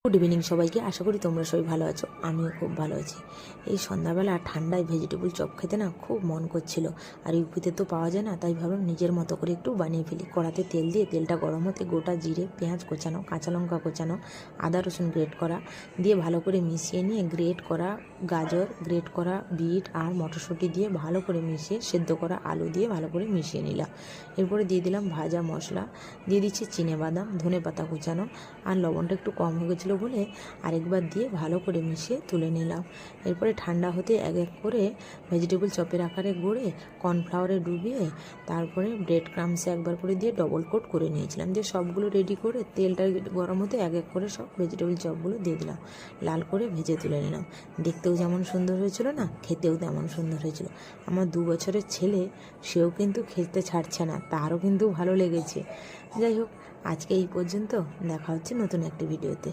Good evening সবাইকে। আশা করি তোমরা সবাই ভালো আছো, আমিও খুব ভালো আছি। এই সন্ধ্যাবেলা ঠান্ডায় ভেজিটেবল চপ খেতে না খুব মন করছিল, আর ইউপিতে তো পাওয়া যায় না, তাই ভাবলাম নিজের মতো করে একটু বানিয়ে ফেলি। কড়াতে তেল দিয়ে তেলটা গরম হতে গোটা জিরে, পেঁয়াজ কোচানো, কাঁচা লঙ্কা কোচানো, আদা রসুন গ্রেট করা দিয়ে ভালো করে মিশিয়ে নিয়ে গ্রেট করা গাজর, গ্রেট করা বিট আর মটরশুঁটি দিয়ে ভালো করে মিশিয়ে সেদ্ধ করা আলু দিয়ে ভালো করে মিশিয়ে নিলাম। এরপরে দিয়ে দিলাম ভাজা মশলা, দিয়ে দিচ্ছি চিনেবাদাম, ধনেপাতা কুচানো, আর লবণটা একটু কম হয়ে গেছিলো বলে আরেকবার দিয়ে ভালো করে মিশিয়ে তুলে নিলাম। এরপরে ঠান্ডা হতে এক এক করে ভেজিটেবল চপের আকারে গড়ে কর্নফ্লাওয়ারে ডুবিয়ে তারপরে ব্রেড ক্রামসে একবার করে দিয়ে ডবল কোট করে নিয়েছিলাম। দিয়ে সবগুলো রেডি করে তেলটা গরম হতে এক এক করে সব ভেজিটেবল চপগুলো দিয়ে দিলাম, লাল করে ভেজে তুলে নিলাম। দেখতেও যেমন সুন্দর হয়েছিল না, খেতেও তেমন সুন্দর হয়েছিল। আমার 2 বছরের ছেলে, সেও কিন্তু খেতে ছাড়ছে না, তারও কিন্তু ভালো লেগেছে। যাই হোক, আজকে এই পর্যন্ত, দেখা হচ্ছে নতুন একটি ভিডিওতে।